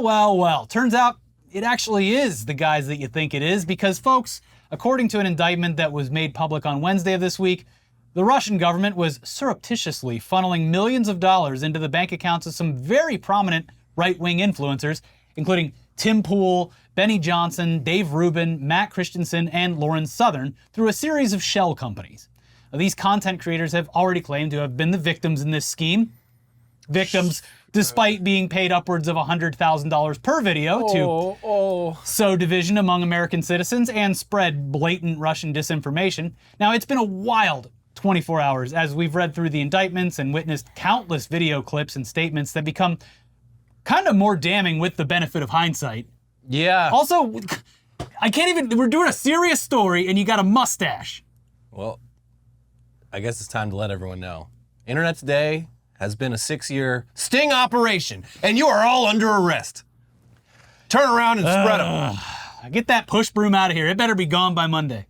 Well. Turns out it actually is the guys that you think it is because, folks, according to an indictment that was made public on Wednesday of this week, the Russian government was surreptitiously funneling millions of dollars into the bank accounts of some very prominent right-wing influencers, including Tim Pool, Benny Johnson, Dave Rubin, Matt Christensen, and Lauren Southern through a series of shell companies. Now, these content creators have already claimed to have been the victims in this scheme. Victims despite being paid upwards of $100,000 per video to sow division among American citizens and spread blatant Russian disinformation. Now, it's been a wild 24 hours as we've read through the indictments and witnessed countless video clips and statements that become kind of more damning with the benefit of hindsight. Yeah. Also, I can't even, we're doing a serious story and you got a mustache. Well, I guess it's time to let everyone know. Internet Today has been a 6-year sting operation, and you are all under arrest. Turn around and spread them. Get that push broom out of here. It better be gone by Monday.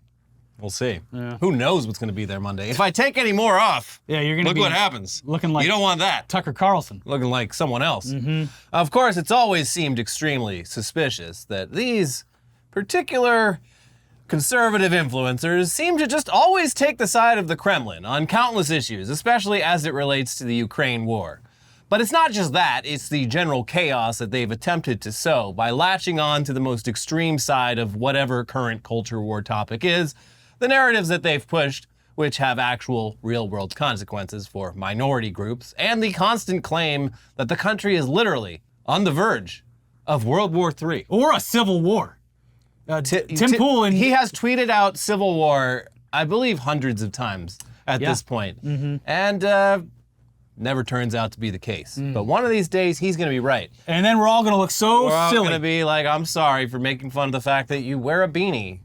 We'll see. Yeah. Who knows what's going to be there Monday? If I take any more off, you're gonna look what happens. Looking like you don't want that. Tucker Carlson. Looking like someone else. Of course, it's always seemed extremely suspicious that these particular conservative influencers seem to just always take the side of the Kremlin on countless issues, especially as it relates to the Ukraine war. But it's not just that, it's the general chaos that they've attempted to sow by latching on to the most extreme side of whatever current culture war topic is, the narratives that they've pushed, which have actual real-world consequences for minority groups, and the constant claim that the country is literally on the verge of World War III. Or a civil war. Tim Pool and he has tweeted out civil war, I believe, hundreds of times at this point, and never turns out to be the case. But one of these days, he's going to be right. And then we're all going to look so we're all silly. going to be like, I'm sorry for making fun of the fact that you wear a beanie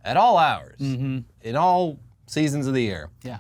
at all hours, in all seasons of the year. Yeah.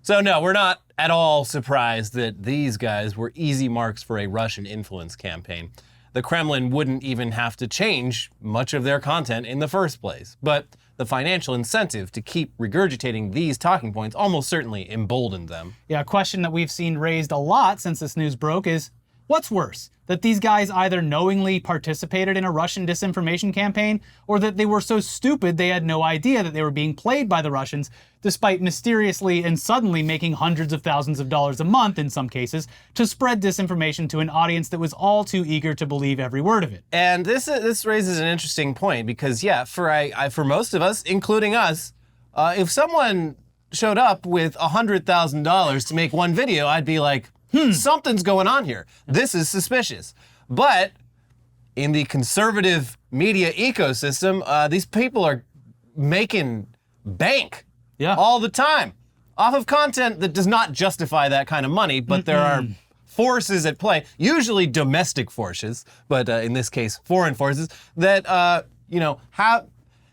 So no, we're not at all surprised that these guys were easy marks for a Russian influence campaign. The Kremlin wouldn't even have to change much of their content in the first place. But the financial incentive to keep regurgitating these talking points almost certainly emboldened them. Yeah, a question that we've seen raised a lot since this news broke is, what's worse? That these guys either knowingly participated in a Russian disinformation campaign, or that they were so stupid they had no idea that they were being played by the Russians, despite mysteriously and suddenly making hundreds of thousands of dollars a month, in some cases, to spread disinformation to an audience that was all too eager to believe every word of it. And this raises an interesting point, because for most of us, including us, if someone showed up with $100,000 to make one video, I'd be like, something's going on here. This is suspicious. But in the conservative media ecosystem, these people are making bank all the time off of content that does not justify that kind of money, but there are forces at play, usually domestic forces, but in this case, foreign forces, that,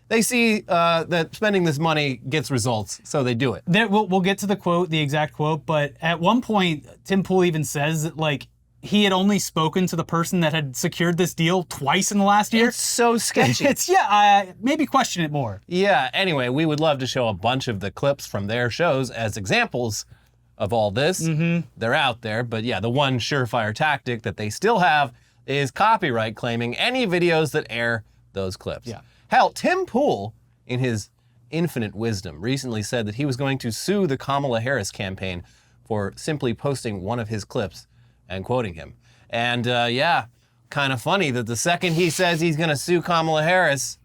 they see that spending this money gets results, so they do it. We'll get to the exact quote, but at one point, Tim Pool even says that, he had only spoken to the person that had secured this deal twice in the last year. It's so sketchy. Maybe question it more. Yeah, anyway, we would love to show a bunch of the clips from their shows as examples of all this. They're out there, but yeah, the one surefire tactic that they still have is copyright claiming any videos that air those clips. Yeah. Hell, Tim Pool, in his infinite wisdom, recently said that he was going to sue the Kamala Harris campaign for simply posting one of his clips and quoting him. And kind of funny that the second he says he's gonna sue Kamala Harris,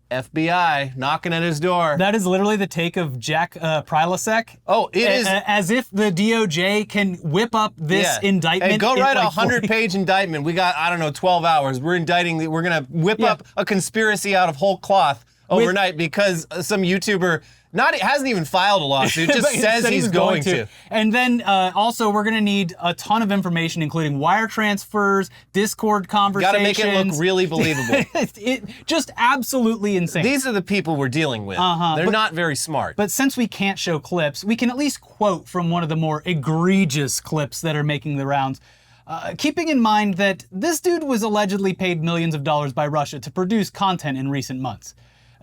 FBI knocking at his door. That is literally the take of Jack Prilosek. Oh, it is. As if the DOJ can whip up this indictment. Hey, go write a 100-page indictment. We got, 12 hours. We're gonna whip up a conspiracy out of whole cloth overnight because some YouTuber hasn't even filed a lawsuit, just says he's going to. And then also we're gonna need a ton of information, including wire transfers, Discord conversations. Gotta make it look really believable. It just absolutely insane. These are the people we're dealing with. They're not very smart. But since we can't show clips, we can at least quote from one of the more egregious clips that are making the rounds. Keeping in mind that this dude was allegedly paid millions of dollars by Russia to produce content in recent months.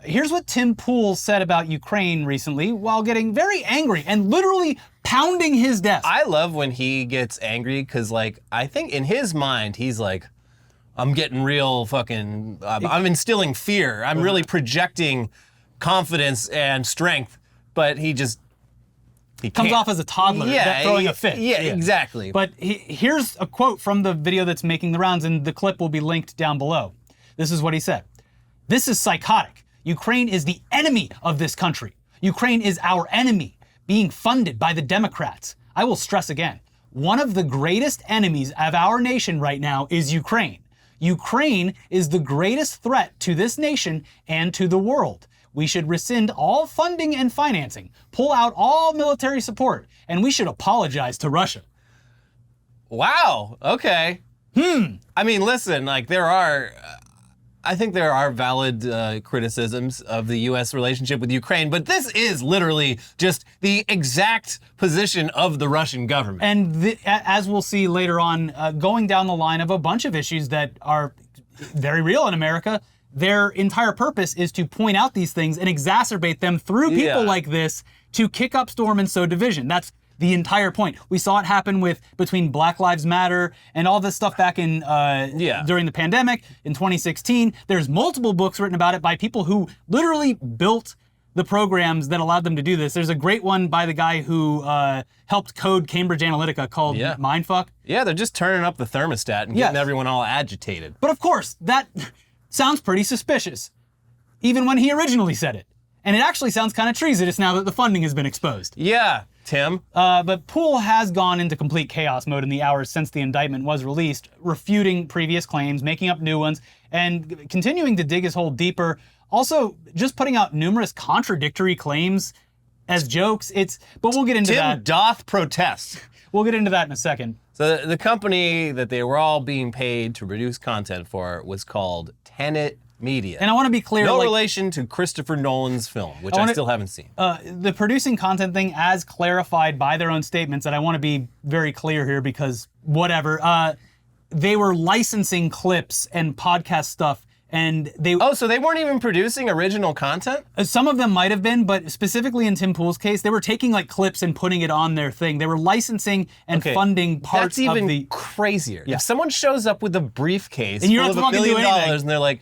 Here's what Tim Pool said about Ukraine recently while getting very angry and literally pounding his desk. I love when he gets angry because, I think in his mind, he's like, I'm getting real fucking, I'm instilling fear. I'm really projecting confidence and strength, but he comes off as a toddler throwing a fit. Yeah, exactly. But here's a quote from the video that's making the rounds, and the clip will be linked down below. This is what he said. "This is psychotic. Ukraine is the enemy of this country. Ukraine is our enemy, being funded by the Democrats. I will stress again, one of the greatest enemies of our nation right now is Ukraine. Ukraine is the greatest threat to this nation and to the world. We should rescind all funding and financing, pull out all military support, and we should apologize to Russia." Wow. Okay. I mean, listen, like I think there are valid criticisms of the U.S. relationship with Ukraine, but this is literally just the exact position of the Russian government. And as we'll see later on, going down the line of a bunch of issues that are very real in America, their entire purpose is to point out these things and exacerbate them through people like this to kick up storm and sow division. That's the entire point. We saw it happen between Black Lives Matter and all this stuff back in during the pandemic in 2016. There's multiple books written about it by people who literally built the programs that allowed them to do this. There's a great one by the guy who helped code Cambridge Analytica called Mindfuck. Yeah, they're just turning up the thermostat and getting everyone all agitated. But of course, that sounds pretty suspicious, even when he originally said it. And it actually sounds kind of treasonous now that the funding has been exposed. Yeah, Tim. But Poole has gone into complete chaos mode in the hours since the indictment was released, refuting previous claims, making up new ones, and continuing to dig his hole deeper. Also, just putting out numerous contradictory claims as jokes. But we'll get into that. Tim doth protest. We'll get into that in a second. So the company that they were all being paid to produce content for was called Tenet Media. And I want to be clear. No relation to Christopher Nolan's film, which I still haven't seen. The producing content thing, as clarified by their own statements, and I want to be very clear here because whatever, they were licensing clips and podcast stuff. And so they weren't even producing original content? Some of them might have been, but specifically in Tim Poole's case, they were taking like clips and putting it on their thing. They were licensing and funding parts of the... That's even crazier. Yeah. If someone shows up with a briefcase and you're full not of $1 million anything. and they're like,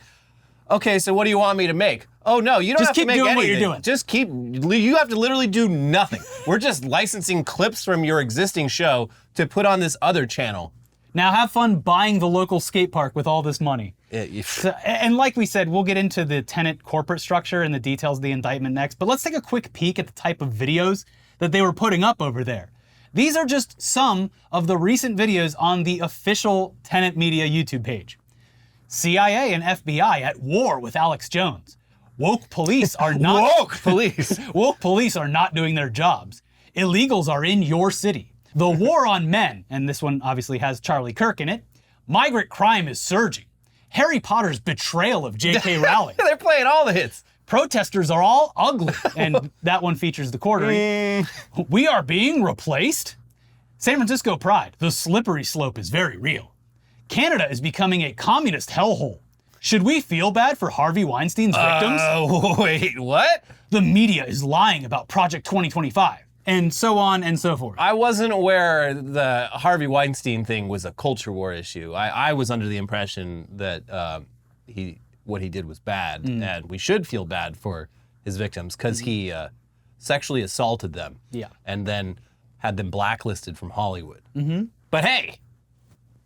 okay, so what do you want me to make? Oh no, you don't have to make anything. Just keep doing what you're doing. Just you have to literally do nothing. We're just licensing clips from your existing show to put on this other channel. Now have fun buying the local skate park with all this money. And like we said, we'll get into the Tenet corporate structure and the details of the indictment next, but let's take a quick peek at the type of videos that they were putting up over there. These are just some of the recent videos on the official Tenet Media YouTube page. CIA and FBI at war with Alex Jones. Woke police are not... Woke police are not doing their jobs. Illegals are in your city. The war on men, and this one obviously has Charlie Kirk in it. Migrant crime is surging. Harry Potter's betrayal of J.K. Rowling. They're playing all the hits. Protesters are all ugly, and that one features the quartering. We are being replaced. San Francisco Pride. The slippery slope is very real. Canada is becoming a communist hellhole. Should we feel bad for Harvey Weinstein's victims? Wait, what? The media is lying about Project 2025. And so on and so forth. I wasn't aware the Harvey Weinstein thing was a culture war issue. I was under the impression that what he did was bad, and we should feel bad for his victims because he sexually assaulted them, and then had them blacklisted from Hollywood. But hey,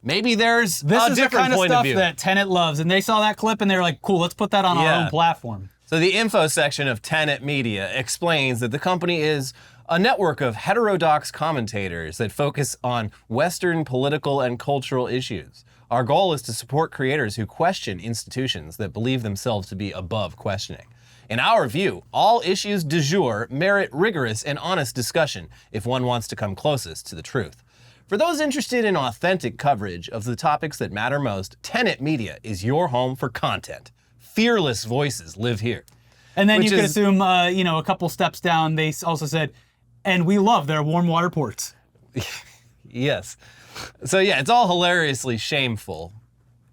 maybe there's a different point of view. This is the kind of stuff that Tenet loves, and they saw that clip and they were like, cool, let's put that on our own platform. So the info section of Tenet Media explains that the company is a network of heterodox commentators that focus on Western political and cultural issues. Our goal is to support creators who question institutions that believe themselves to be above questioning. In our view, all issues du jour merit rigorous and honest discussion if one wants to come closest to the truth. For those interested in authentic coverage of the topics that matter most, Tenet Media is your home for content. Fearless voices live here. And then you could assume, a couple steps down, they also said, and we love their warm water ports. Yes. So yeah, it's all hilariously shameful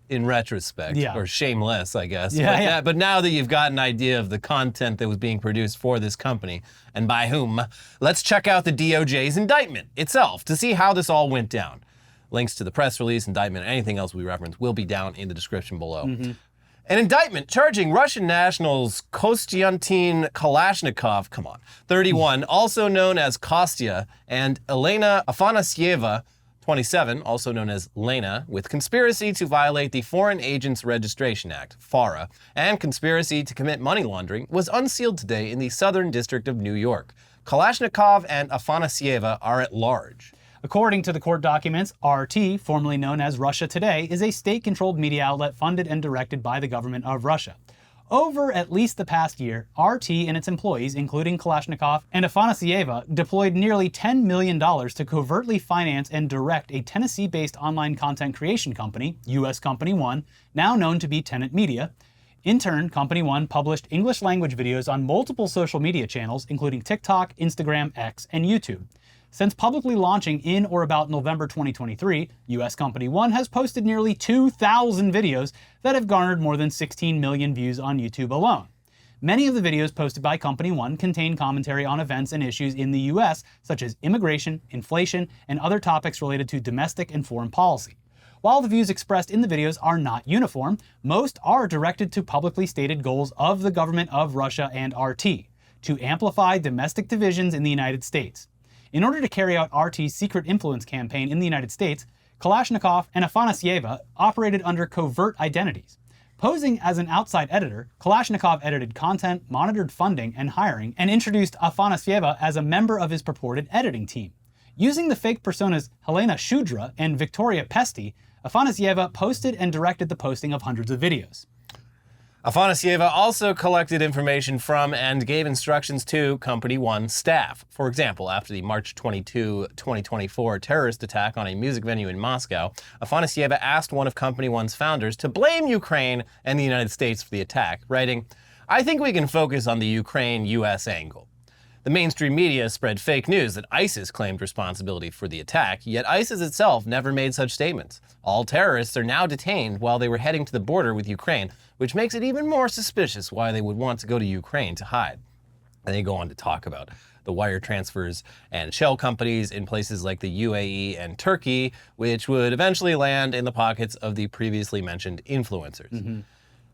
in retrospect, or shameless, I guess. But now that you've got an idea of the content that was being produced for this company and by whom, let's check out the DOJ's indictment itself to see how this all went down. Links to the press release, indictment, and anything else we reference will be down in the description below. An indictment charging Russian nationals Konstantin Kalashnikov, 31, also known as Kostya, and Elena Afanasieva, 27, also known as Lena, with conspiracy to violate the Foreign Agents Registration Act, FARA, and conspiracy to commit money laundering, was unsealed today in the Southern District of New York. Kalashnikov and Afanasieva are at large. According to the court documents, RT, formerly known as Russia Today, is a state-controlled media outlet funded and directed by the government of Russia. Over at least the past year, RT and its employees, including Kalashnikov and Afanasieva, deployed nearly $10 million to covertly finance and direct a Tennessee-based online content creation company, US Company One, now known to be Tenet Media. In turn, Company One published English-language videos on multiple social media channels, including TikTok, Instagram, X, and YouTube. Since publicly launching in or about November 2023, US Company One has posted nearly 2,000 videos that have garnered more than 16 million views on YouTube alone. Many of the videos posted by Company One contain commentary on events and issues in the US, such as immigration, inflation, and other topics related to domestic and foreign policy. While the views expressed in the videos are not uniform, most are directed to publicly stated goals of the government of Russia and RT, to amplify domestic divisions in the United States. In order to carry out RT's secret influence campaign in the United States, Kalashnikov and Afanasieva operated under covert identities. Posing as an outside editor, Kalashnikov edited content, monitored funding and hiring, and introduced Afanasieva as a member of his purported editing team. Using the fake personas Helena Shudra and Victoria Pesti, Afanasieva posted and directed the posting of hundreds of videos. Afanasieva also collected information from and gave instructions to Company One staff. For example, after the March 22, 2024 terrorist attack on a music venue in Moscow, Afanasieva asked one of Company One's founders to blame Ukraine and the United States for the attack, writing, "I think we can focus on the Ukraine-US angle." The mainstream media spread fake news that ISIS claimed responsibility for the attack, yet ISIS itself never made such statements. All terrorists are now detained while they were heading to the border with Ukraine, which makes it even more suspicious why they would want to go to Ukraine to hide. And they go on to talk about the wire transfers and shell companies in places like the UAE and Turkey, which would eventually land in the pockets of the previously mentioned influencers.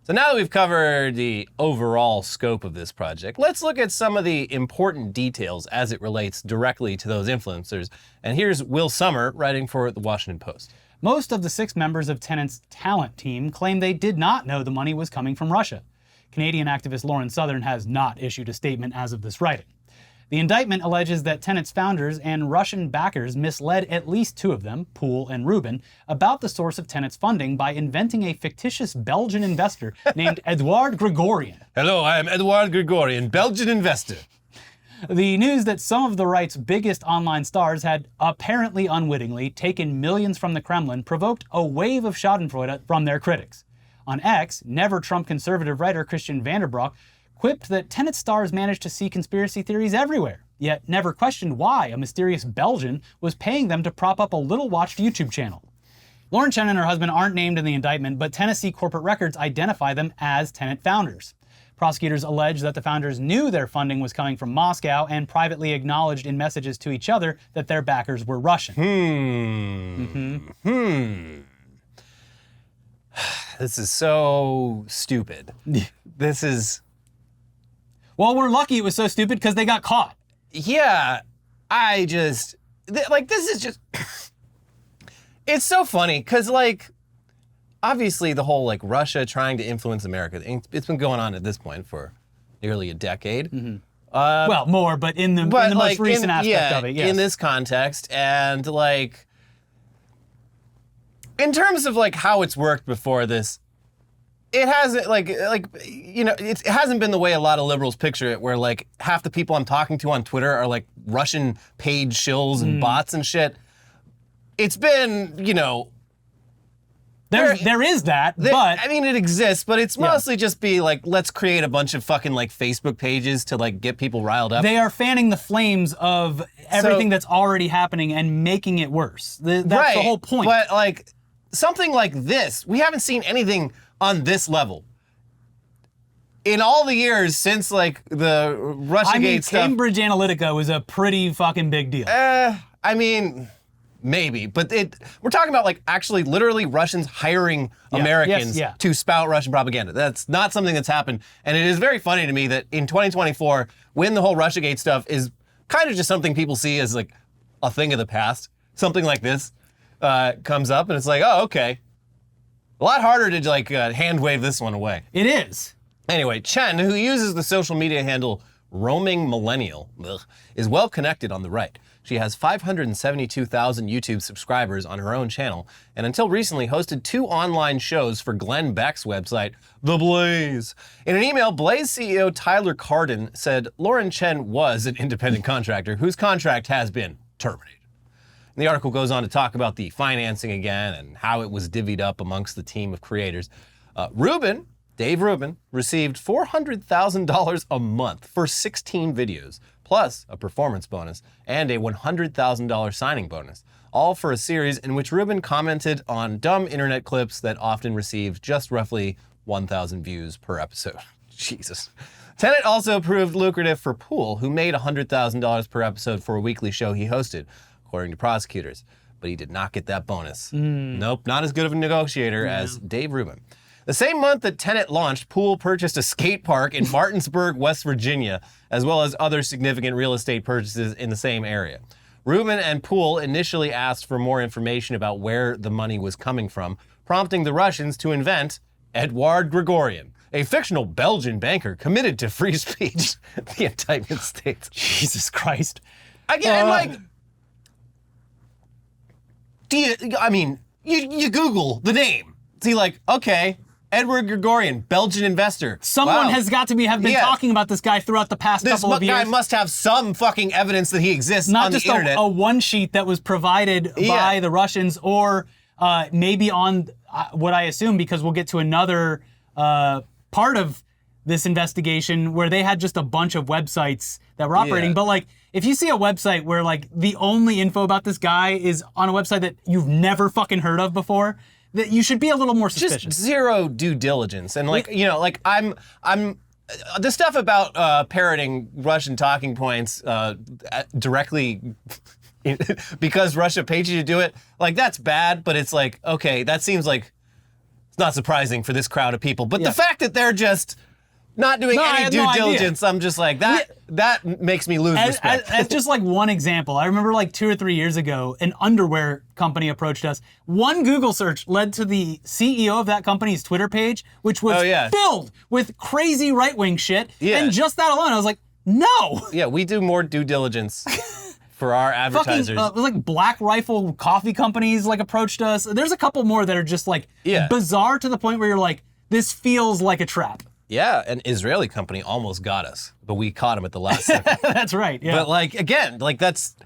So now that we've covered the overall scope of this project, let's look at some of the important details as it relates directly to those influencers. And here's Will Sommer writing for the Washington Post. Most of the 6 members of Tenet's talent team claim they did not know the money was coming from Russia. Canadian activist Lauren Southern has not issued a statement as of this writing. The indictment alleges that Tenet's founders and Russian backers misled at least 2 of them, Poole and Rubin, about the source of Tenet's funding by inventing a fictitious Belgian investor named Edouard Grigorian. Hello, I am Edouard Grigorian, Belgian investor. The news that some of the right's biggest online stars had apparently unwittingly taken millions from the Kremlin provoked a wave of schadenfreude from their critics. On X, never-Trump conservative writer Christian Vanderbroek quipped that Tenet stars managed to see conspiracy theories everywhere, yet never questioned why a mysterious Belgian was paying them to prop up a little-watched YouTube channel. Lauren Chen and her husband aren't named in the indictment, but Tennessee corporate records identify them as Tenet founders. Prosecutors allege that the founders knew their funding was coming from Moscow and privately acknowledged in messages to each other that their backers were Russian. This is so stupid. This is... Well, we're lucky it was so stupid because they got caught. Yeah, this is just... It's so funny because, obviously the whole, Russia trying to influence America, it's been going on at this point for nearly a decade. Well, more, but in the most recent aspect of it, yes. In this context, and, in terms of, how it's worked before this, it hasn't, it hasn't been the way a lot of liberals picture it, where, half the people I'm talking to on Twitter are, Russian paid shills and bots and shit. It's been, There is that, but... I mean, it exists, but it's mostly just let's create a bunch of fucking, Facebook pages to, get people riled up. They are fanning the flames of everything that's already happening and making it worse. That's the whole point. But, something like this, we haven't seen anything on this level. In all the years since, the Russiagate stuff... Cambridge Analytica was a pretty fucking big deal. I mean... maybe, but we're talking about like actually literally Russians hiring Americans to spout Russian propaganda. That's not something that's happened. And it is very funny to me that in 2024, when the whole Russiagate stuff is kind of just something people see as like a thing of the past, something like this comes up and it's like, oh, okay. A lot harder to like hand wave this one away. It is. Anyway, Chen, who uses the social media handle Roaming Millennial, is well connected on the right. She has 572,000 YouTube subscribers on her own channel, and until recently hosted 2 online shows for Glenn Beck's website, The Blaze. In an email, Blaze CEO Tyler Carden said Lauren Chen was an independent contractor whose contract has been terminated. And the article goes on to talk about the financing again and how it was divvied up amongst the team of creators. Dave Rubin, received $400,000 a month for 16 videos, plus a performance bonus and a $100,000 signing bonus, all for a series in which Rubin commented on dumb internet clips that often received just roughly 1,000 views per episode. Jesus. Tenet also proved lucrative for Poole, who made $100,000 per episode for a weekly show he hosted, according to prosecutors. But he did not get that bonus. Nope, not as good of a negotiator as Dave Rubin. The same month that Tenet launched, Poole purchased a skate park in Martinsburg, West Virginia, as well as other significant real estate purchases in the same area. Rubin and Poole initially asked for more information about where the money was coming from, prompting the Russians to invent Edouard Grigorian, a fictional Belgian banker committed to free speech, the indictment states. Jesus Christ. Again, you Google the name. See, like, okay, Edward Grigorian, Belgian investor. Someone has got to have been talking about this guy throughout the past couple of years. This guy must have some fucking evidence that he exists on the internet. Not just a one sheet that was provided by the Russians, or maybe on what I assume, because we'll get to another part of this investigation where they had just a bunch of websites that were operating. But like, if you see a website where like the only info about this guy is on a website that you've never fucking heard of before, that you should be a little more suspicious. Just zero due diligence. And like, I'm the stuff about parroting Russian talking points directly because Russia paid you to do it, like that's bad, but it's like, okay, that seems like it's not surprising for this crowd of people. But the fact that they're just not doing any due diligence, I'm just like, that makes me lose respect. As just like one example, I remember like 2 or 3 years ago, an underwear company approached us. One Google search led to the CEO of that company's Twitter page, which was filled with crazy right-wing shit. And just that alone, I was like, no. Yeah, we do more due diligence for our advertisers. Fucking, like Black Rifle coffee companies like approached us. There's a couple more that are just like bizarre to the point where you're like, this feels like a trap. Yeah, an Israeli company almost got us, but we caught him at the last second. That's right, yeah. But like, again, like that's,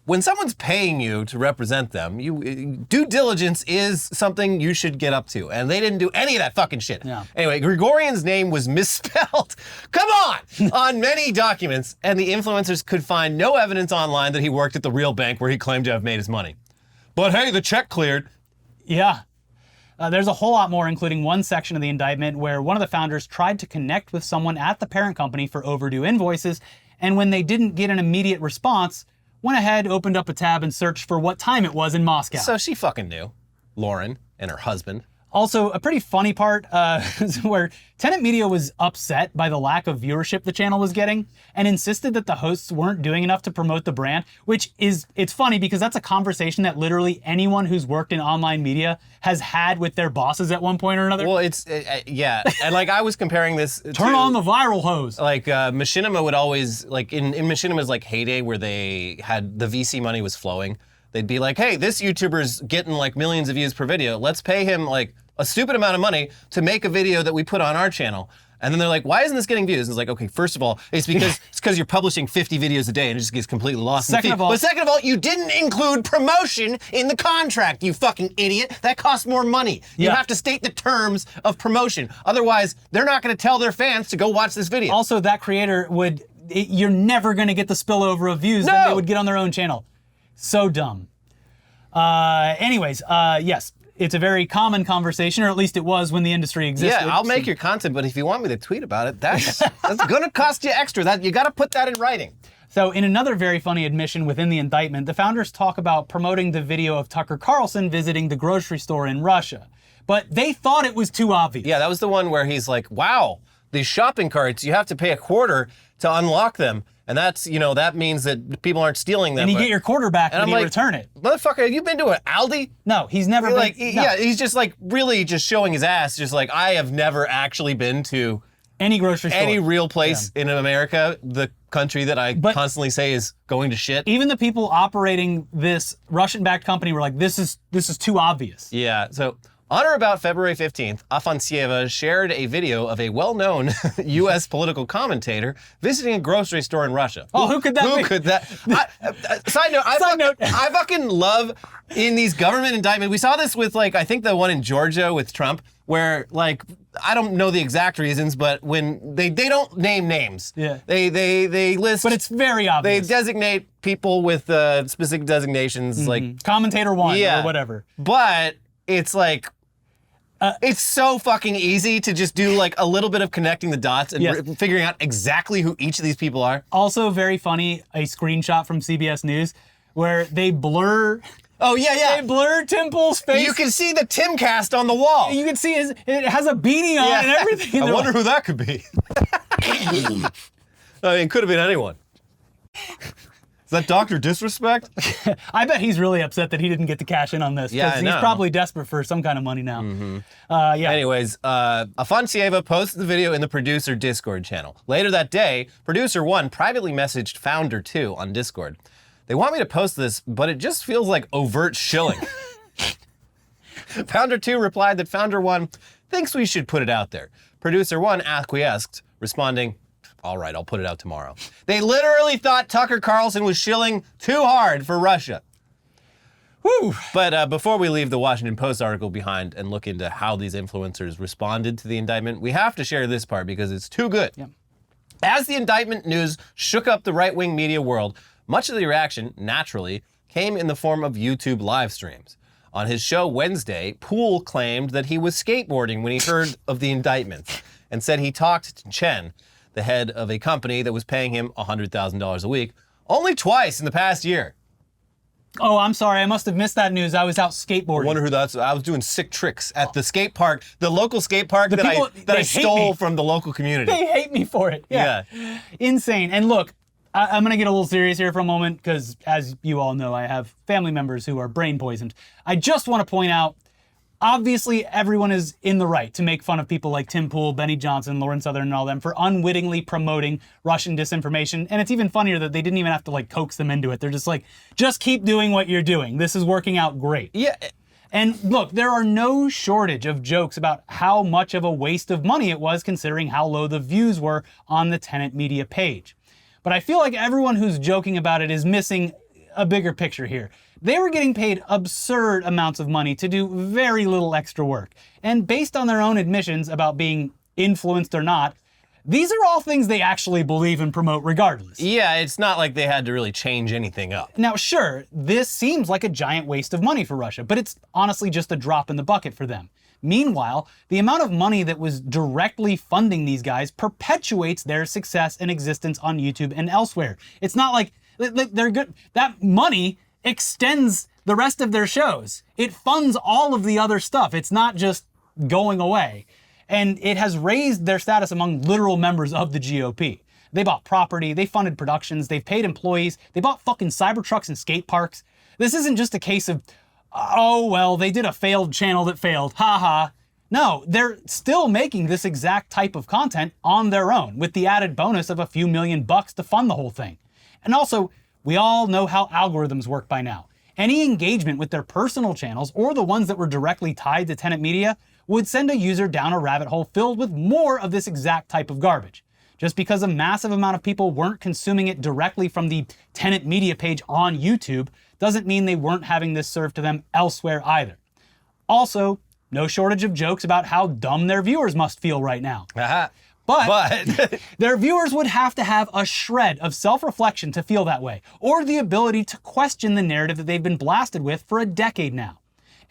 when someone's paying you to represent them, due diligence is something you should get up to. And they didn't do any of that fucking shit. Yeah. Anyway, Grigorian's name was misspelled, come on many documents, and the influencers could find no evidence online that he worked at the real bank where he claimed to have made his money. But hey, the check cleared. Yeah. There's a whole lot more, including one section of the indictment where one of the founders tried to connect with someone at the parent company for overdue invoices, and when they didn't get an immediate response, went ahead, opened up a tab, and searched for what time it was in Moscow. So she fucking knew, Lauren and her husband. Also, a pretty funny part where Tenet Media was upset by the lack of viewership the channel was getting and insisted that the hosts weren't doing enough to promote the brand, it's funny because that's a conversation that literally anyone who's worked in online media has had with their bosses at one point or another. Well, it's, and like I was comparing this Turn on the viral hose. Like Machinima would always, like in Machinima's like heyday where they had, the VC money was flowing, they'd be like, hey, this YouTuber's getting like millions of views per video. Let's pay him like a stupid amount of money to make a video that we put on our channel. And then they're like, why isn't this getting views? And it's like, okay, first of all, it's because you're publishing 50 videos a day and it just gets completely lost in the feed. But second of all, you didn't include promotion in the contract, you fucking idiot. That costs more money. You have to state the terms of promotion. Otherwise, they're not going to tell their fans to go watch this video. Also, that creator you're never going to get the spillover of views that they would get on their own channel. So dumb. Yes. It's a very common conversation, or at least it was when the industry existed. Yeah, I'll make your content, but if you want me to tweet about it, that's going to cost you extra. You got to put that in writing. So in another very funny admission within the indictment, the founders talk about promoting the video of Tucker Carlson visiting the grocery store in Russia. But they thought it was too obvious. Yeah, that was the one where he's like, wow, these shopping carts, you have to pay $0.25 to unlock them. And that's, that means that people aren't stealing them. And you get your quarter back when you return it. Motherfucker, have you been to an Aldi? No, he's never been. Like, yeah, he's just like really just showing his ass. Just like, I have never actually been to any grocery store. Any real place in America, the country that I constantly say is going to shit. Even the people operating this Russian-backed company were like, this is too obvious. Yeah, so on or about February 15th, Afantsieva shared a video of a well-known U.S. political commentator visiting a grocery store in Russia. Oh, who could that be? Who could that? Side note, I fucking love in these government indictments. We saw this with I think the one in Georgia with Trump, where I don't know the exact reasons, but when they don't name names. Yeah. They list. But it's very obvious. They designate people with specific designations like commentator one or whatever. But it's it's so fucking easy to just do a little bit of connecting the dots and figuring out exactly who each of these people are. Also very funny, a screenshot from CBS News where they blur. Oh, yeah. They blur Tim Pool's face. You can see the Timcast on the wall. You can see it has a beanie on and everything. I wonder who that could be. I mean, it could have been anyone. Is that Dr. Disrespect? I bet he's really upset that he didn't get to cash in on this. Yeah, He's probably desperate for some kind of money now. Anyways, Afantsieva posted the video in the producer Discord channel. Later that day, producer 1 privately messaged founder 2 on Discord. They want me to post this, but it just feels like overt shilling. Founder 2 replied that founder 1 thinks we should put it out there. Producer 1 acquiesced, responding, all right, I'll put it out tomorrow. They literally thought Tucker Carlson was shilling too hard for Russia. Whew. But before we leave the Washington Post article behind and look into how these influencers responded to the indictment, we have to share this part because it's too good. Yeah. As the indictment news shook up the right-wing media world, much of the reaction, naturally, came in the form of YouTube live streams. On his show Wednesday, Poole claimed that he was skateboarding when he heard of the indictments and said he talked to Chen, the head of a company that was paying him $100,000 a week, only twice in the past year. Oh, I'm sorry. I must have missed that news. I was out skateboarding. I wonder who that's. I was doing sick tricks at the skate park, the local skate park that I stole from the local community. They hate me for it. Yeah. Insane. And look, I'm going to get a little serious here for a moment because, as you all know, I have family members who are brain poisoned. I just want to point out, obviously, everyone is in the right to make fun of people like Tim Pool, Benny Johnson, Lauren Southern, and all them for unwittingly promoting Russian disinformation. And it's even funnier that they didn't even have to coax them into it. They're just like, just keep doing what you're doing. This is working out great. Yeah. And look, there are no shortage of jokes about how much of a waste of money it was considering how low the views were on the Tenet Media page. But I feel like everyone who's joking about it is missing a bigger picture here. They were getting paid absurd amounts of money to do very little extra work. And based on their own admissions about being influenced or not, these are all things they actually believe and promote regardless. Yeah, it's not like they had to really change anything up. Now, sure, this seems like a giant waste of money for Russia, but it's honestly just a drop in the bucket for them. Meanwhile, the amount of money that was directly funding these guys perpetuates their success and existence on YouTube and elsewhere. It's not like they're good. That money extends the rest of their shows. It funds all of the other stuff. It's not just going away. And it has raised their status among literal members of the GOP. They bought property, they funded productions, they've paid employees, they bought fucking Cybertrucks and skate parks. This isn't just a case of, oh, well, they did a failed channel that failed, haha. No, they're still making this exact type of content on their own with the added bonus of a few $1,000,000 to fund the whole thing. And also, we all know how algorithms work by now. Any engagement with their personal channels or the ones that were directly tied to Tenet Media would send a user down a rabbit hole filled with more of this exact type of garbage. Just because a massive amount of people weren't consuming it directly from the Tenet Media page on YouTube doesn't mean they weren't having this served to them elsewhere either. Also, no shortage of jokes about how dumb their viewers must feel right now. But their viewers would have to have a shred of self-reflection to feel that way, or the ability to question the narrative that they've been blasted with for a decade now.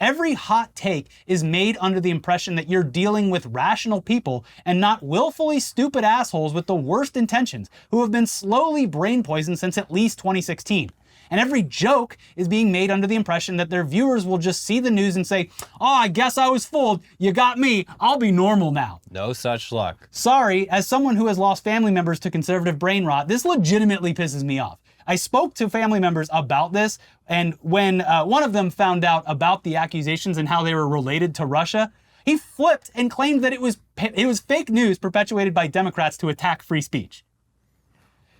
Every hot take is made under the impression that you're dealing with rational people and not willfully stupid assholes with the worst intentions who have been slowly brain poisoned since at least 2016. And every joke is being made under the impression that their viewers will just see the news and say, oh, I guess I was fooled. You got me. I'll be normal now. No such luck. Sorry, as someone who has lost family members to conservative brain rot, this legitimately pisses me off. I spoke to family members about this, and when one of them found out about the accusations and how they were related to Russia, he flipped and claimed that it was fake news perpetuated by Democrats to attack free speech.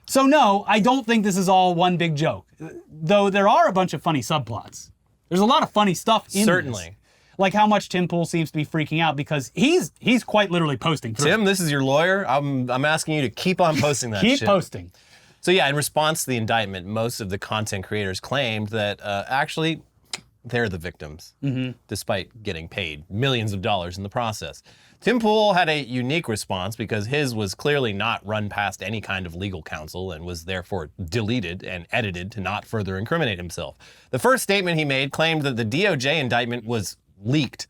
So no, I don't think this is all one big joke, though there are a bunch of funny subplots. There's a lot of funny stuff in Certainly. this. Like how much Tim Pool seems to be freaking out because he's quite literally posting through. Tim, this is your lawyer. I'm asking you to keep on posting that shit. Keep posting. So yeah, in response to the indictment, most of the content creators claimed that actually they're the victims, despite getting paid millions of dollars in the process. Tim Pool had a unique response because his was clearly not run past any kind of legal counsel and was therefore deleted and edited to not further incriminate himself. The first statement he made claimed that the DOJ indictment was leaked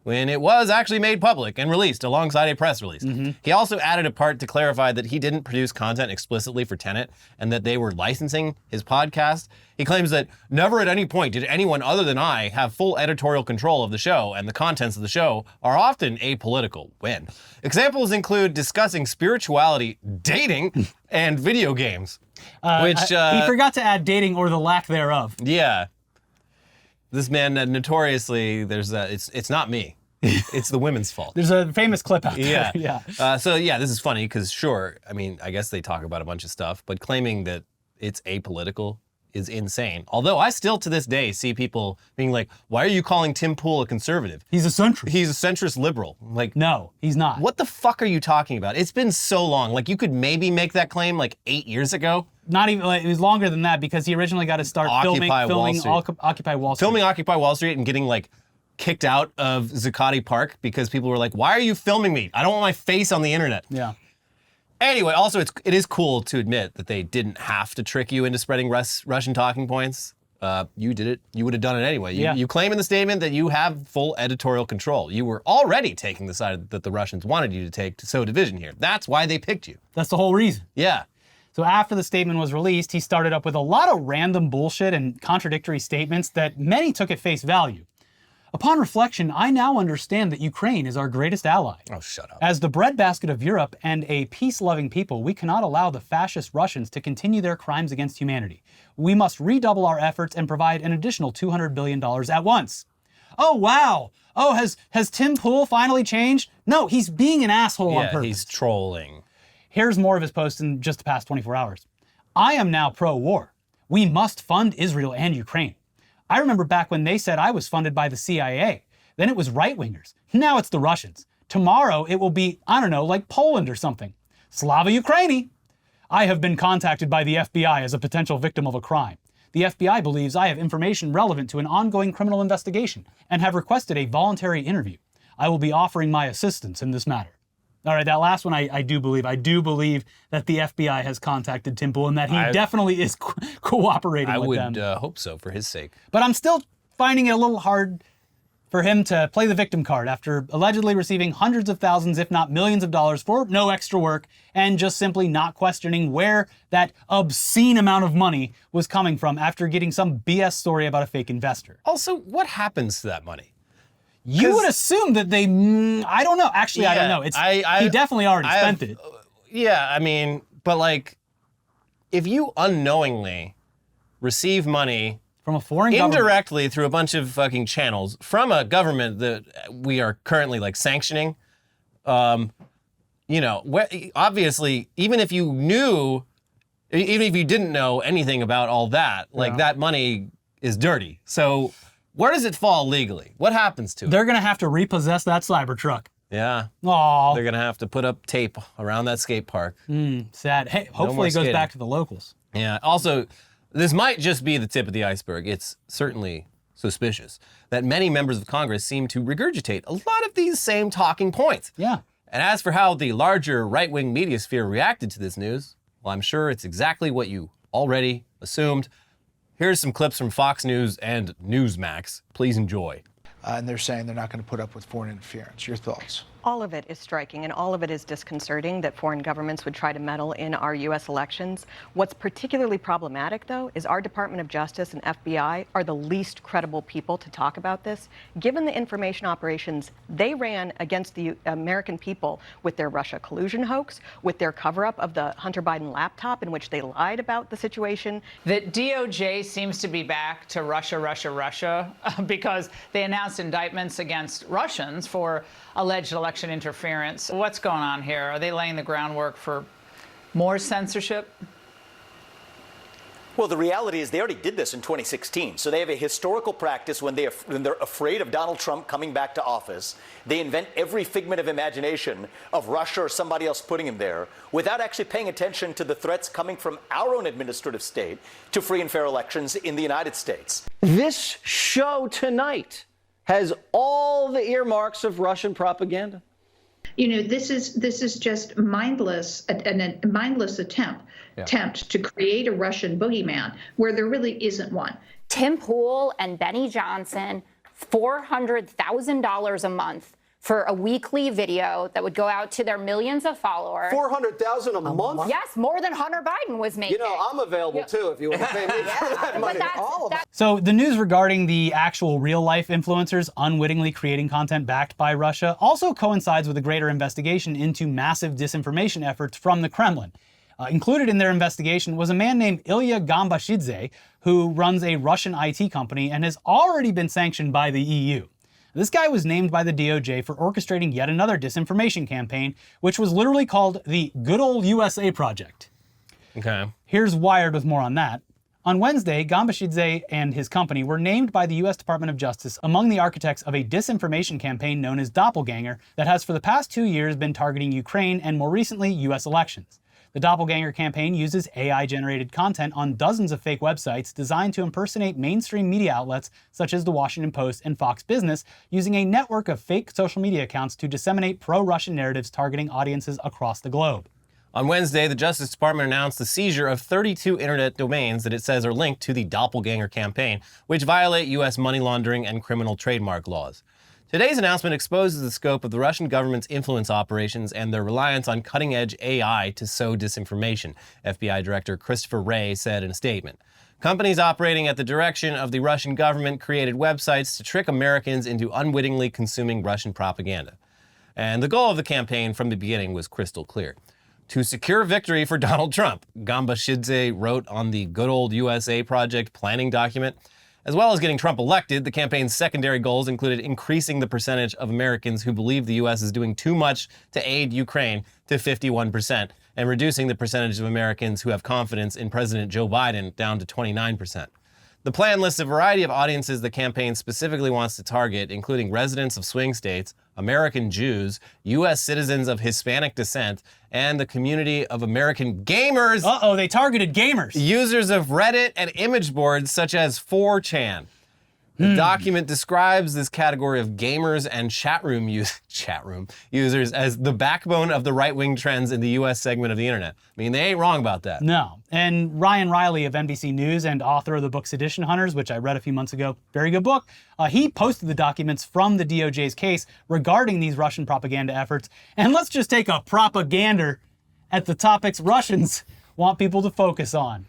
when it was actually made public and released alongside a press release. He also added a part to clarify that he didn't produce content explicitly for Tenet and that they were licensing his podcast. He claims that never at any point did anyone other than I have full editorial control of the show, and the contents of the show are often apolitical. When examples include discussing spirituality, dating, and video games. He forgot to add dating or the lack thereof. Yeah. This man notoriously, it's not me. It's the women's fault. There's a famous clip out there. Yeah. So yeah, this is funny because sure, I mean, I guess they talk about a bunch of stuff, but claiming that it's apolitical is insane. Although I still to this day see people being like, why are you calling Tim Pool a conservative? He's a centrist. He's a centrist liberal. Like, no, he's not. What the fuck are you talking about? It's been so long. Like you could maybe make that claim like 8 years ago. Not even, it was longer than that because he originally got to start filming Occupy Wall Street. Filming Occupy Wall Street and getting like kicked out of Zuccotti Park because people were like, why are you filming me? I don't want my face on the internet. Yeah. Anyway, also it is cool to admit that they didn't have to trick you into spreading Russian talking points. You did it. You would have done it anyway. You claim in the statement that you have full editorial control. You were already taking the side that the Russians wanted you to take to sow division here. That's why they picked you. That's the whole reason. Yeah. So after the statement was released, he started up with a lot of random bullshit and contradictory statements that many took at face value. Upon reflection, I now understand that Ukraine is our greatest ally. Oh, shut up. As the breadbasket of Europe and a peace-loving people, we cannot allow the fascist Russians to continue their crimes against humanity. We must redouble our efforts and provide an additional $200 billion at once. Oh, wow. Oh, has Tim Pool finally changed? No, he's being an asshole on purpose. He's trolling. Here's more of his posts in just the past 24 hours. I am now pro-war. We must fund Israel and Ukraine. I remember back when they said I was funded by the CIA. Then it was right-wingers. Now it's the Russians. Tomorrow it will be, I don't know, like Poland or something. Slava Ukraini. I have been contacted by the FBI as a potential victim of a crime. The FBI believes I have information relevant to an ongoing criminal investigation and have requested a voluntary interview. I will be offering my assistance in this matter. All right, that last one I do believe. I do believe that the FBI has contacted Tim Pool and that he definitely is cooperating with them. I would hope so for his sake. But I'm still finding it a little hard for him to play the victim card after allegedly receiving hundreds of thousands, if not millions of dollars for no extra work and just simply not questioning where that obscene amount of money was coming from after getting some BS story about a fake investor. Also, what happens to that money? You would assume that they, I don't know. Actually, I don't know. He definitely already spent it. Yeah, I mean, but like, if you unknowingly receive money from a foreign government indirectly through a bunch of fucking channels from a government that we are currently like sanctioning, you know, obviously, even if you knew, even if you didn't know anything about all that, like that money is dirty. So where does it fall legally? What happens to it? They're going to have to repossess that Cybertruck. Yeah. Aww. They're going to have to put up tape around that skate park. Sad. Hey, hopefully it goes back to the locals. Yeah. Also, this might just be the tip of the iceberg. It's certainly suspicious that many members of Congress seem to regurgitate a lot of these same talking points. Yeah. And as for how the larger right-wing media sphere reacted to this news, well, I'm sure it's exactly what you already assumed. Here's some clips from Fox News and Newsmax. Please enjoy. and they're saying they're not going to put up with foreign interference. Your thoughts? All of it is striking, and all of it is disconcerting that foreign governments would try to meddle in our U.S. elections. What's particularly problematic, though, is our Department of Justice and FBI are the least credible people to talk about this, given the information operations they ran against the American people with their Russia collusion hoax, with their cover-up of the Hunter Biden laptop in which they lied about the situation. The DOJ seems to be back to Russia, Russia, Russia, because they announced indictments against Russians for alleged election interference. What's going on here? Are they laying the groundwork for more censorship? Well, the reality is they already did this in 2016. So they have a historical practice when they're afraid of Donald Trump coming back to office. They invent every figment of imagination of Russia or somebody else putting him there without actually paying attention to the threats coming from our own administrative state to free and fair elections in the United States. This show tonight has all the earmarks of Russian propaganda. You know, this is just mindless, a mindless attempt to create a Russian boogeyman where there really isn't one. Tim Pool and Benny Johnson, $400,000 a month for a weekly video that would go out to their millions of followers. $400,000 a month? Yes, more than Hunter Biden was making. You know, I'm available too if you want to pay me for that money. So the news regarding the actual real-life influencers unwittingly creating content backed by Russia also coincides with a greater investigation into massive disinformation efforts from the Kremlin. Included in their investigation was a man named Ilya Gambashidze, who runs a Russian IT company and has already been sanctioned by the EU. This guy was named by the DOJ for orchestrating yet another disinformation campaign, which was literally called the Good Old USA Project. Okay. Here's Wired with more on that. On Wednesday, Gambashidze and his company were named by the U.S. Department of Justice among the architects of a disinformation campaign known as Doppelganger that has for the past 2 years been targeting Ukraine and more recently U.S. elections. The Doppelganger campaign uses AI-generated content on dozens of fake websites designed to impersonate mainstream media outlets such as The Washington Post and Fox Business, using a network of fake social media accounts to disseminate pro-Russian narratives targeting audiences across the globe. On Wednesday, the Justice Department announced the seizure of 32 internet domains that it says are linked to the Doppelganger campaign, which violate U.S. money laundering and criminal trademark laws. Today's announcement exposes the scope of the Russian government's influence operations and their reliance on cutting-edge AI to sow disinformation, FBI Director Christopher Wray said in a statement. Companies operating at the direction of the Russian government created websites to trick Americans into unwittingly consuming Russian propaganda. And the goal of the campaign from the beginning was crystal clear: to secure victory for Donald Trump. Gambashidze wrote on the Good Old USA Project planning document. As well as getting Trump elected, the campaign's secondary goals included increasing the percentage of Americans who believe the U.S. is doing too much to aid Ukraine to 51%, and reducing the percentage of Americans who have confidence in President Joe Biden down to 29%. The plan lists a variety of audiences the campaign specifically wants to target, including residents of swing states, American Jews, U.S. citizens of Hispanic descent, and the community of American gamers. Uh-oh, they targeted gamers. Users of Reddit and image boards such as 4chan. The document describes this category of gamers and chat room users as the backbone of the right-wing trends in the U.S. segment of the internet. I mean, they ain't wrong about that. No. And Ryan Riley of NBC News and author of the book Sedition Hunters, which I read a few months ago, very good book, he posted the documents from the DOJ's case regarding these Russian propaganda efforts. And let's just take a propaganda at the topics Russians want people to focus on.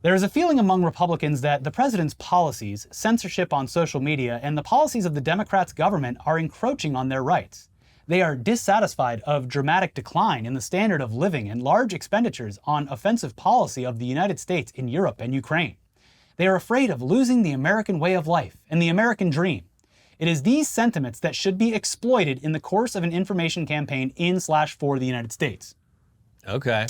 There is a feeling among Republicans that the president's policies, censorship on social media, and the policies of the Democrats' government are encroaching on their rights. They are dissatisfied of dramatic decline in the standard of living and large expenditures on offensive policy of the United States in Europe and Ukraine. They are afraid of losing the American way of life and the American dream. It is these sentiments that should be exploited in the course of an information campaign in/for the United States. Okay.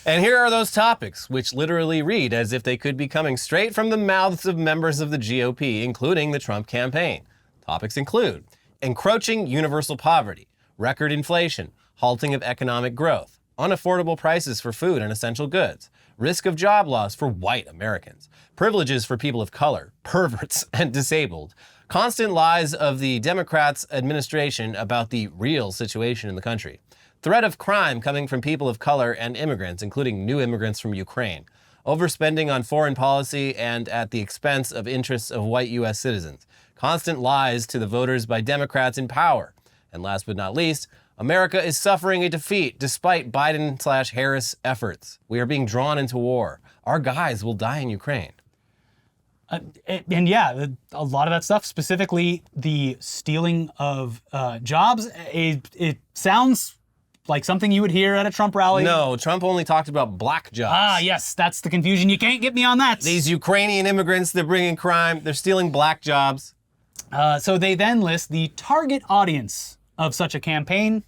And here are those topics, which literally read as if they could be coming straight from the mouths of members of the GOP, including the Trump campaign. Topics include encroaching universal poverty, record inflation, halting of economic growth, unaffordable prices for food and essential goods, risk of job loss for white Americans, privileges for people of color, perverts, and disabled, constant lies of the Democrats' administration about the real situation in the country, threat of crime coming from people of color and immigrants, including new immigrants from Ukraine, overspending on foreign policy and at the expense of interests of white U.S. citizens, constant lies to the voters by Democrats in power. And last but not least, America is suffering a defeat despite Biden/Harris efforts. We are being drawn into war. Our guys will die in Ukraine. And yeah, a lot of that stuff, specifically the stealing of jobs, it sounds like something you would hear at a Trump rally. No, Trump only talked about black jobs. Ah, yes, that's the confusion. You can't get me on that. These Ukrainian immigrants, they're bringing crime. They're stealing black jobs. So they then list the target audience of such a campaign,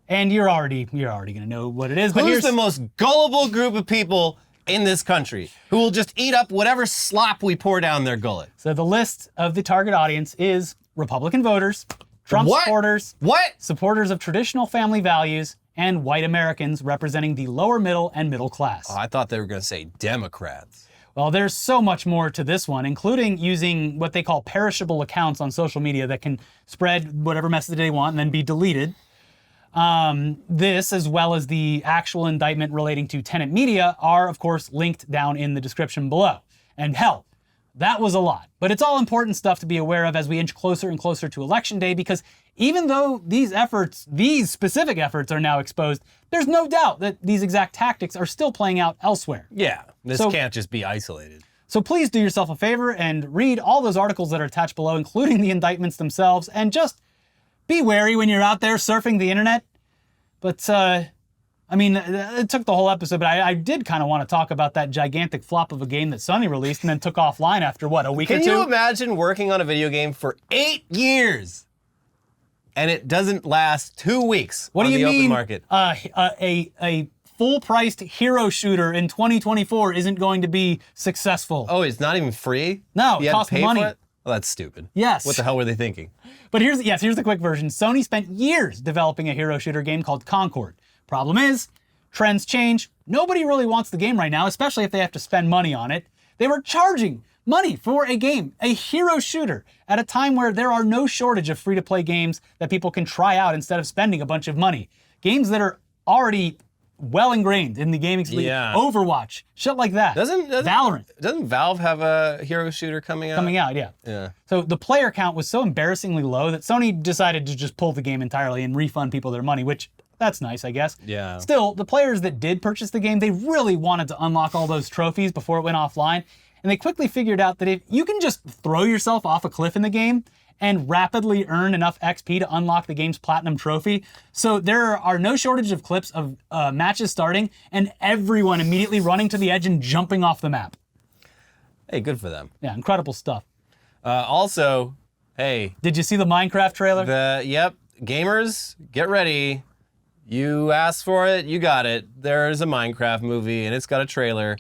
and you're already going to know what it is. But Who's the most gullible group of people in this country who will just eat up whatever slop we pour down their gullet? So the list of the target audience is Republican voters, Trump supporters, supporters of traditional family values, and white Americans representing the lower middle and middle class. Oh, I thought they were going to say Democrats. Well, there's so much more to this one, including using what they call perishable accounts on social media that can spread whatever message they want and then be deleted. This, as well as the actual indictment relating to Tenet Media, are, of course, linked down in the description below. And hell, that was a lot. But it's all important stuff to be aware of as we inch closer and closer to Election Day, because even though these specific efforts are now exposed, there's no doubt that these exact tactics are still playing out elsewhere. Yeah, this can't just be isolated. So please do yourself a favor and read all those articles that are attached below, including the indictments themselves, and just be wary when you're out there surfing the internet. But, I mean, it took the whole episode, but I did kind of want to talk about that gigantic flop of a game that Sony released and then took offline after, what, a week or two? Can you imagine working on a video game for 8 years and it doesn't last 2 weeks on the open market? A full-priced hero shooter in 2024 isn't going to be successful. Oh, it's not even free? No, you it costs money. For it? Well, that's stupid. Yes. What the hell were they thinking? But here's the quick version. Sony spent years developing a hero shooter game called Concord. Problem is, trends change. Nobody really wants the game right now, especially if they have to spend money on it. They were charging money for a game, a hero shooter, at a time where there are no shortage of free-to-play games that people can try out instead of spending a bunch of money. Games that are already well ingrained in the gaming league. Yeah. Overwatch, shit like that. Valorant. Doesn't Valve have a hero shooter coming out? Coming out, yeah. Yeah. So the player count was so embarrassingly low that Sony decided to just pull the game entirely and refund people their money, which that's nice, I guess. Yeah. Still, the players that did purchase the game, they really wanted to unlock all those trophies before it went offline. And they quickly figured out that if you can just throw yourself off a cliff in the game and rapidly earn enough XP to unlock the game's platinum trophy. So there are no shortage of clips of matches starting and everyone immediately running to the edge and jumping off the map. Hey, good for them. Yeah, incredible stuff. Also, hey. Did you see the Minecraft trailer? Yep. Gamers, get ready. You asked for it, you got it. There's a Minecraft movie and it's got a trailer.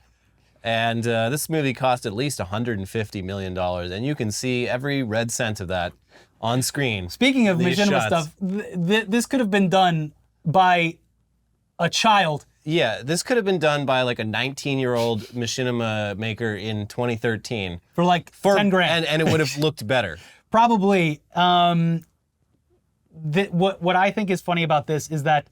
And this movie cost at least $150 million, and you can see every red cent of that on screen. Speaking of machinima stuff, this could have been done by a child. Yeah, this could have been done by like a 19-year-old machinima maker in 2013. For like 10 grand. And it would have looked better. Probably. What I think is funny about this is that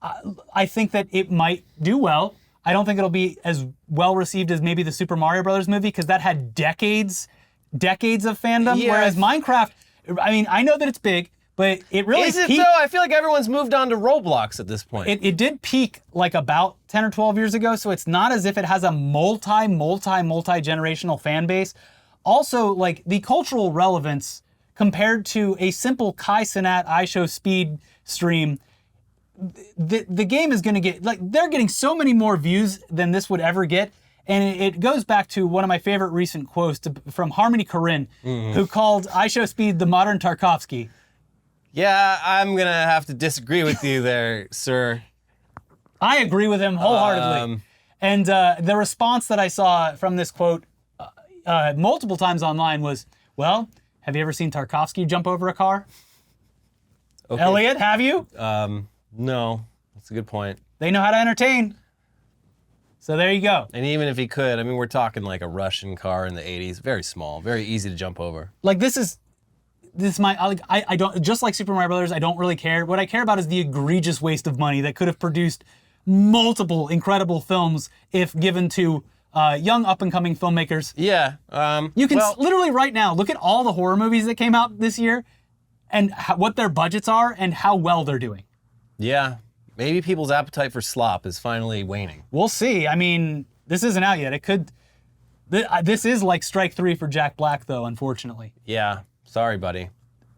I think that it might do well. I don't think it'll be as well received as maybe the Super Mario Brothers movie, because that had decades of fandom. Yeah. Whereas Minecraft, I mean, I know that it's big, but it really Is it though? I feel like everyone's moved on to Roblox at this point. It did peak like about 10 or 12 years ago, so it's not as if it has a multi-generational fan base. Also, like the cultural relevance compared to a simple Kai Cenat iShowSpeed stream, the game is going to get, like, they're getting so many more views than this would ever get. And it goes back to one of my favorite recent quotes from Harmony Korine, who called iShowSpeed the modern Tarkovsky. Yeah, I'm going to have to disagree with you there, sir. I agree with him wholeheartedly. And the response that I saw from this quote multiple times online was, well, have you ever seen Tarkovsky jump over a car? Okay. Elliot, have you? No, that's a good point. They know how to entertain. So there you go. And even if he could, I mean, we're talking like a Russian car in the 80s, very small, very easy to jump over. Like this I don't, just like Super Mario Brothers, I don't really care. What I care about is the egregious waste of money that could have produced multiple incredible films if given to young up-and-coming filmmakers. Yeah. You can well, literally right now look at all the horror movies that came out this year and what their budgets are and how well they're doing. yeah. Maybe people's appetite for slop is finally waning. We'll see. I mean, this isn't out yet. It could. This is like strike 3 for Jack Black, though, unfortunately. Yeah. Sorry, buddy.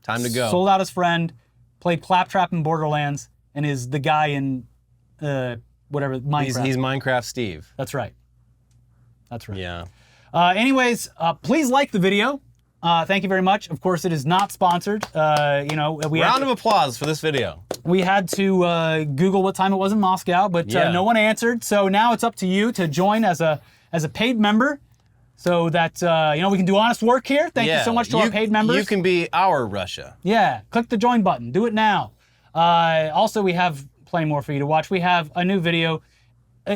Time to go. Sold out his friend, played Claptrap in Borderlands, and is the guy in whatever Minecraft. He's Minecraft Steve. That's right. That's right. Yeah. Anyways, please like the video. Thank you very much. Of course, it is not sponsored. Round of applause for this video. We had to Google what time it was in Moscow, but Yeah. no one answered. So now it's up to you to join as a paid member, so that we can do honest work here. Thank you so much to our paid members. You can be our Russia. Yeah, click the join button. Do it now. Also, we have plenty more for you to watch. We have a new video.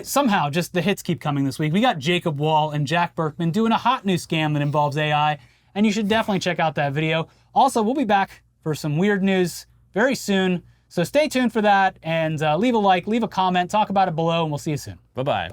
Somehow, just the hits keep coming this week. We got Jacob Wall and Jack Berkman doing a hot new scam that involves AI, and you should definitely check out that video. Also, we'll be back for some weird news very soon, so stay tuned for that, and leave a like, leave a comment, talk about it below, and we'll see you soon. Bye-bye.